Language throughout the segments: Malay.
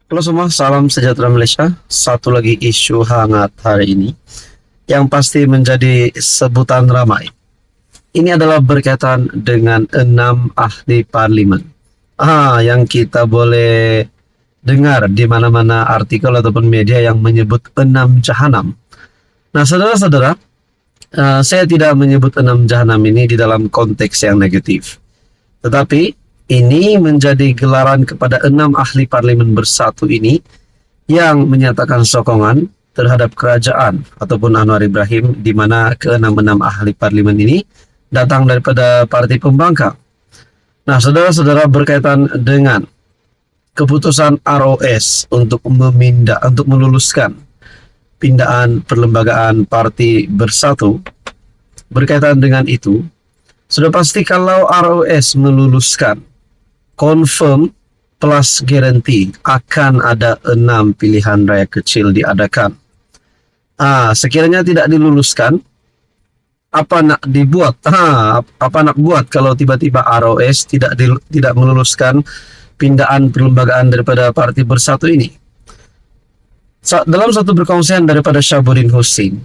Halo semua, salam sejahtera Malaysia. Satu lagi isu hangat hari ini yang pasti menjadi sebutan ramai. Ini adalah berkaitan dengan 6 ahli parlimen. Yang kita boleh dengar di mana-mana artikel ataupun media yang menyebut 6 jahanam. Nah, saudara-saudara, saya tidak menyebut 6 jahanam ini di dalam konteks yang negatif. Tetapi ini menjadi gelaran kepada 6 ahli parlimen bersatu ini yang menyatakan sokongan terhadap kerajaan ataupun Anwar Ibrahim, di mana ke-6 ahli parlimen ini datang daripada parti pembangkang. Nah, saudara-saudara, berkaitan dengan keputusan ROS untuk meluluskan pindaan perlembagaan parti bersatu, berkaitan dengan itu, sudah pasti kalau ROS meluluskan, confirm plus guarantee akan ada 6 pilihan raya kecil diadakan. Sekiranya tidak diluluskan, apa nak dibuat? Apa nak buat kalau tiba-tiba ROS tidak meluluskan pindaan perlembagaan daripada parti bersatu ini? Dalam satu perkongsian daripada Syahbudin Husin,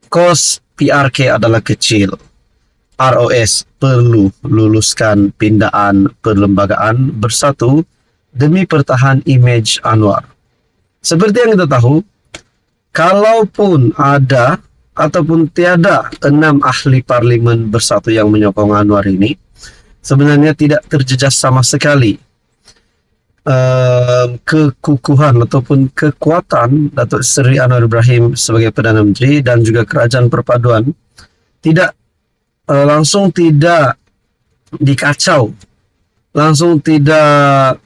kos PRK adalah kecil. ROS perlu luluskan pindaan perlembagaan bersatu demi pertahan imej Anwar. Seperti yang kita tahu, kalaupun ada ataupun tiada 6 ahli parlimen bersatu yang menyokong Anwar ini, sebenarnya tidak terjejas sama sekali kekukuhan ataupun kekuatan Datuk Seri Anwar Ibrahim sebagai Perdana Menteri dan juga kerajaan perpaduan tidak langsung tidak dikacau, langsung tidak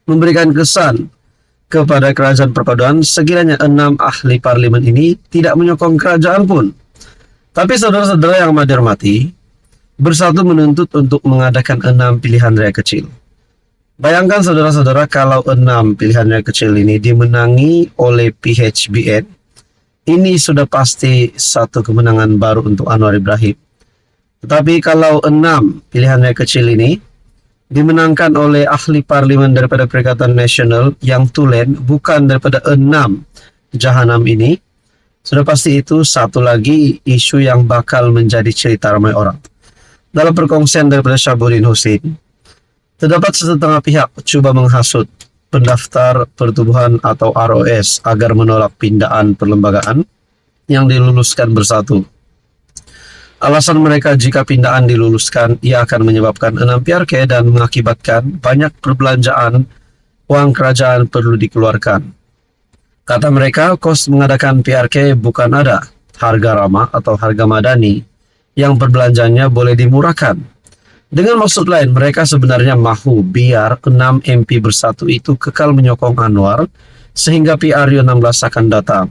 memberikan kesan kepada kerajaan perpaduan sekiranya 6 ahli parlimen ini tidak menyokong kerajaan pun. Tapi saudara-saudara yang hormati, bersatu menuntut untuk mengadakan 6 pilihan raya kecil. Bayangkan saudara-saudara kalau 6 pilihan raya kecil ini dimenangi oleh PHBN, ini sudah pasti satu kemenangan baru untuk Anwar Ibrahim. Tetapi kalau 6 pilihan raya kecil ini dimenangkan oleh ahli parlimen daripada Perikatan Nasional yang tulen, bukan daripada 6 jahanam ini, sudah pasti itu satu lagi isu yang bakal menjadi cerita ramai orang. Dalam perkongsian daripada Syahbudin Husin, terdapat setengah pihak cuba menghasut pendaftar pertubuhan atau ROS agar menolak pindaan perlembagaan yang diluluskan bersatu. Alasan mereka, jika pindaan diluluskan, ia akan menyebabkan 6 PRK dan mengakibatkan banyak perbelanjaan wang kerajaan perlu dikeluarkan. Kata mereka, kos mengadakan PRK bukan ada harga ramah atau harga madani yang perbelanjanya boleh dimurahkan. Dengan maksud lain, mereka sebenarnya mahu biar 6 MP bersatu itu kekal menyokong Anwar sehingga PRU 16 akan datang.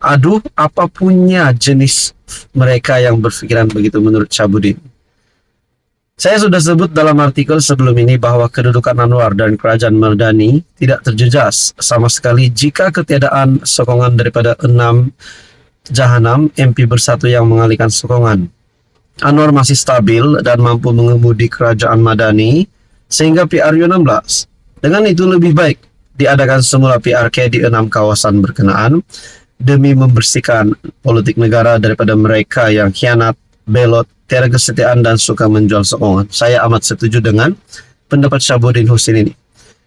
Aduh, apa punya jenis mereka yang berpikiran begitu menurut Syahbudin. Saya sudah sebut dalam artikel sebelum ini bahwa kedudukan Anwar dan kerajaan Mardani tidak terjejas sama sekali jika ketiadaan sokongan daripada 6 jahanam MP bersatu yang mengalihkan sokongan. Anwar masih stabil dan mampu mengemudi kerajaan Madani sehingga PRU 16. Dengan itu lebih baik diadakan semula PRK di 6 kawasan berkenaan demi membersihkan politik negara daripada mereka yang khianat, belot, tiada kesetiaan dan suka menjual sokongan. Saya amat setuju dengan pendapat Syahbudin Husin ini.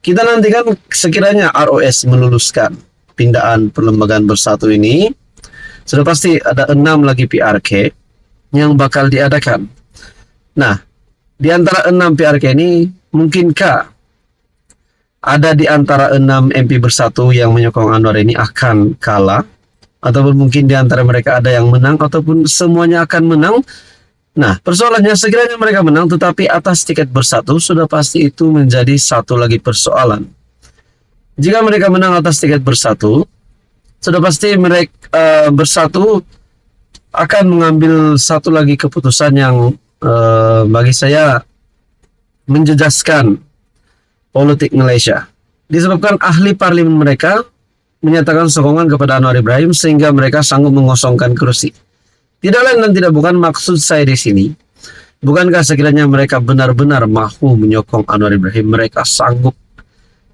Kita nantikan sekiranya ROS meluluskan pindaan perlembagaan bersatu ini, sudah pasti ada 6 lagi PRK yang bakal diadakan. Nah, di antara 6 PRK ini, mungkinkah ada di antara 6 MP bersatu yang menyokong Anwar ini akan kalah? Ataupun mungkin di antara mereka ada yang menang, ataupun semuanya akan menang? Nah, persoalannya sekiranya mereka menang tetapi atas tiket bersatu, sudah pasti itu menjadi satu lagi persoalan. Jika mereka menang atas tiket bersatu, sudah pasti mereka bersatu akan mengambil satu lagi keputusan yang bagi saya menjejaskan politik Malaysia. Disebabkan ahli parlimen mereka menyatakan sokongan kepada Anwar Ibrahim sehingga mereka sanggup mengosongkan kursi. Tidak lain dan tidak bukan, maksud saya di sini, bukankah sekiranya mereka benar-benar mahu menyokong Anwar Ibrahim, mereka sanggup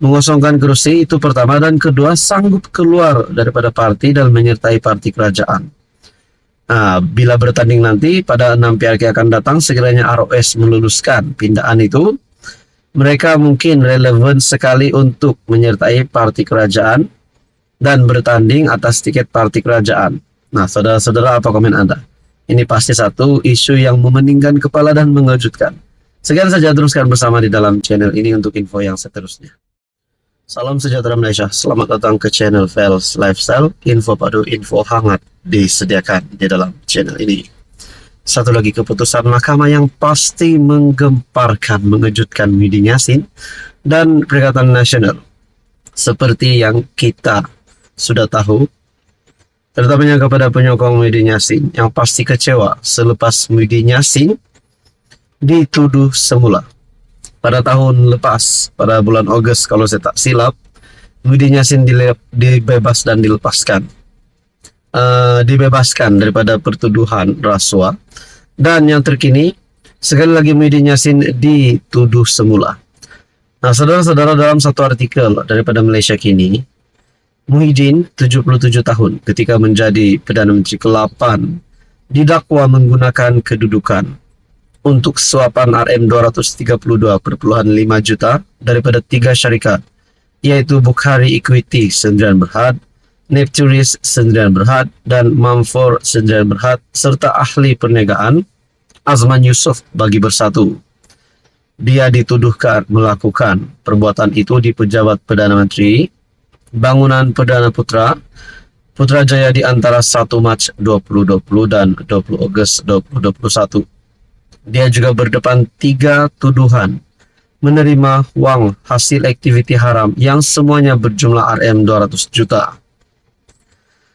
mengosongkan kursi itu pertama, dan kedua sanggup keluar daripada parti dan menyertai parti kerajaan. Nah, bila bertanding nanti pada 6 PRK akan datang, sekiranya ROS meluluskan pindaan itu, mereka mungkin relevan sekali untuk menyertai parti kerajaan dan bertanding atas tiket parti kerajaan. Nah, saudara-saudara, apa komen Anda? Ini pasti satu isu yang memeningkan kepala dan mengejutkan. Sekian saja, teruskan bersama di dalam channel ini untuk info yang seterusnya. Salam sejahtera Malaysia, selamat datang ke channel Fels Lifestyle. Info padu, info hangat disediakan di dalam channel ini. Satu lagi keputusan mahkamah yang pasti menggemparkan, mengejutkan Muhyiddin Yassin dan Perikatan Nasional. Seperti yang kita sudah tahu, terutamanya kepada penyokong Muhyiddin Yassin yang pasti kecewa selepas Muhyiddin Yassin dituduh semula. Pada tahun lepas, pada bulan Ogos kalau saya tak silap, Muhyiddin Yassin dibebas dan dilepaskan. Dibebaskan daripada pertuduhan rasuah. Dan yang terkini, sekali lagi Muhyiddin Yassin dituduh semula. Nah, saudara-saudara, dalam satu artikel daripada Malaysia Kini, Muhyiddin, 77 tahun, ketika menjadi Perdana Menteri ke-8, didakwa menggunakan kedudukan untuk suapan RM232.5 juta daripada 3 syarikat, yaitu Bukhari Equity Sdn Bhd, Nepturis Sdn Bhd, dan Mamfor Sdn Bhd, serta ahli perniagaan Azman Yusof bagi Bersatu. Dia dituduhkan melakukan perbuatan itu di Pejabat Perdana Menteri, Bangunan Perdana Putrajaya di antara 1 Mac 2020 dan 20 Ogos 2021. Dia juga berdepan 3 tuduhan menerima wang hasil aktiviti haram yang semuanya berjumlah RM200 juta.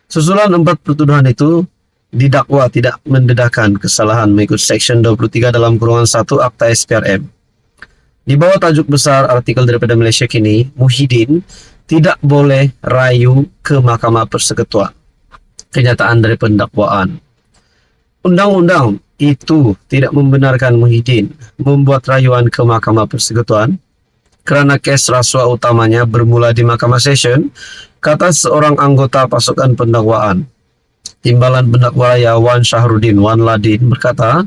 Susulan 4 pertuduhan itu, didakwa tidak mendedahkan kesalahan mengikut Seksyen 23 dalam kurungan 1 Akta SPRM. Di bawah tajuk besar artikel daripada Malaysia Kini, Muhyiddin tidak boleh rayu ke Mahkamah Persekutuan. Kenyataan dari pendakwaan. Undang-undang itu tidak membenarkan Muhyiddin membuat rayuan ke Mahkamah Persekutuan kerana kes rasuah utamanya bermula di Mahkamah Session, kata seorang anggota pasukan pendakwaan. Timbalan pendakwa raya Wan Shahrudin Wan Ladin berkata,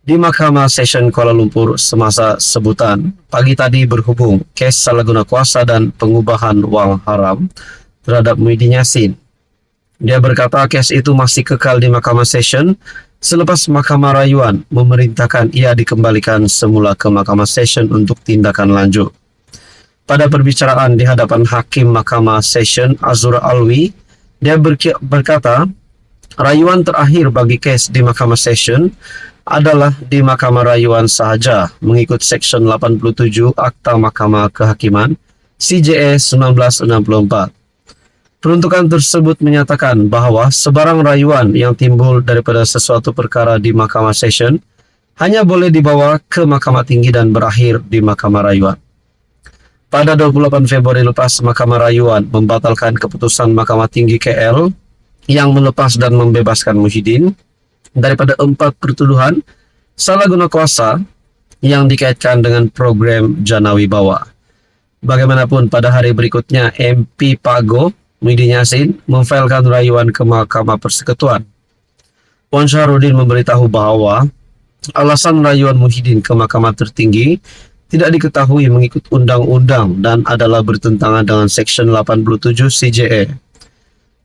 di Mahkamah Session Kuala Lumpur semasa sebutan pagi tadi berhubung kes salah guna kuasa dan pengubahan wang haram terhadap Muhyiddin Yassin. Dia berkata kes itu masih kekal di Mahkamah Session selepas Mahkamah Rayuan memerintahkan ia dikembalikan semula ke Mahkamah Session untuk tindakan lanjut. Pada perbicaraan di hadapan Hakim Mahkamah Session Azura Alwi, dia berkata, rayuan terakhir bagi kes di Mahkamah Session adalah di Mahkamah Rayuan sahaja mengikut Seksyen 87 Akta Mahkamah Kehakiman CJA 1964. Peruntukan tersebut menyatakan bahawa sebarang rayuan yang timbul daripada sesuatu perkara di Mahkamah Session hanya boleh dibawa ke Mahkamah Tinggi dan berakhir di Mahkamah Rayuan. Pada 28 Februari lepas, Mahkamah Rayuan membatalkan keputusan Mahkamah Tinggi KL yang melepas dan membebaskan Muhyiddin daripada 4 pertuduhan salah guna kuasa yang dikaitkan dengan program Janawi Bawah. Bagaimanapun, pada hari berikutnya MP Pago Muhyiddin Yassin memfailkan rayuan ke Mahkamah Persekutuan. Wan Shahrudin memberitahu bahawa alasan rayuan Muhyiddin ke Mahkamah Tertinggi tidak diketahui mengikut undang-undang dan adalah bertentangan dengan Seksyen 87 CJA.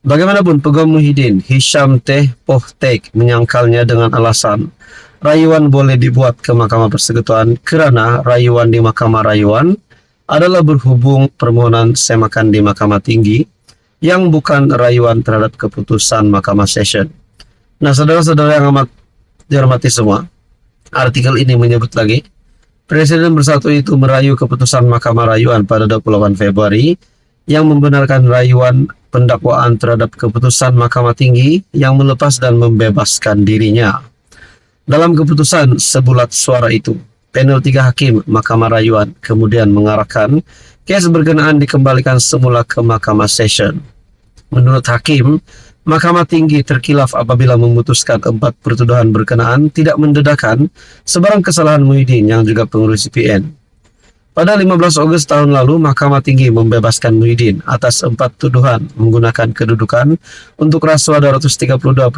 Bagaimanapun, Peguam Muhyiddin Hisham Teh Pohtek menyangkalnya dengan alasan rayuan boleh dibuat ke Mahkamah Persekutuan kerana rayuan di Mahkamah Rayuan adalah berhubung permohonan semakan di Mahkamah Tinggi yang bukan rayuan terhadap keputusan Mahkamah Session. Nah, saudara-saudara yang amat dihormati semua, artikel ini menyebut lagi, Presiden Bersatu itu merayu keputusan Mahkamah Rayuan pada 28 Februari yang membenarkan rayuan pendakwaan terhadap keputusan Mahkamah Tinggi yang melepas dan membebaskan dirinya. Dalam keputusan sebulat suara itu, panel 3 hakim Mahkamah Rayuan kemudian mengarahkan kes berkenaan dikembalikan semula ke Mahkamah Session. Menurut hakim, Mahkamah Tinggi terkilaf apabila memutuskan 4 pertuduhan berkenaan tidak mendedahkan sebarang kesalahan Muhyiddin yang juga pengurus CPN. Pada 15 Agustus tahun lalu, Mahkamah Tinggi membebaskan Muhyiddin atas 4 tuduhan menggunakan kedudukan untuk rasuah 232,5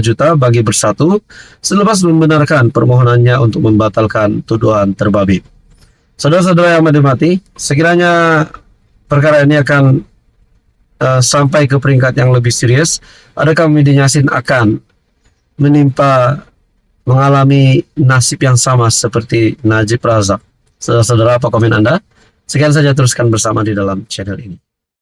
juta bagi Bersatu selepas membenarkan permohonannya untuk membatalkan tuduhan terbabit. Saudara-saudara yang mati, sekiranya perkara ini akan sampai ke peringkat yang lebih serius, adakah Muhyiddin Yassin akan mengalami nasib yang sama seperti Najib Razak? Saudara-saudara, apa komen Anda? Sekian saja, teruskan bersama di dalam channel ini.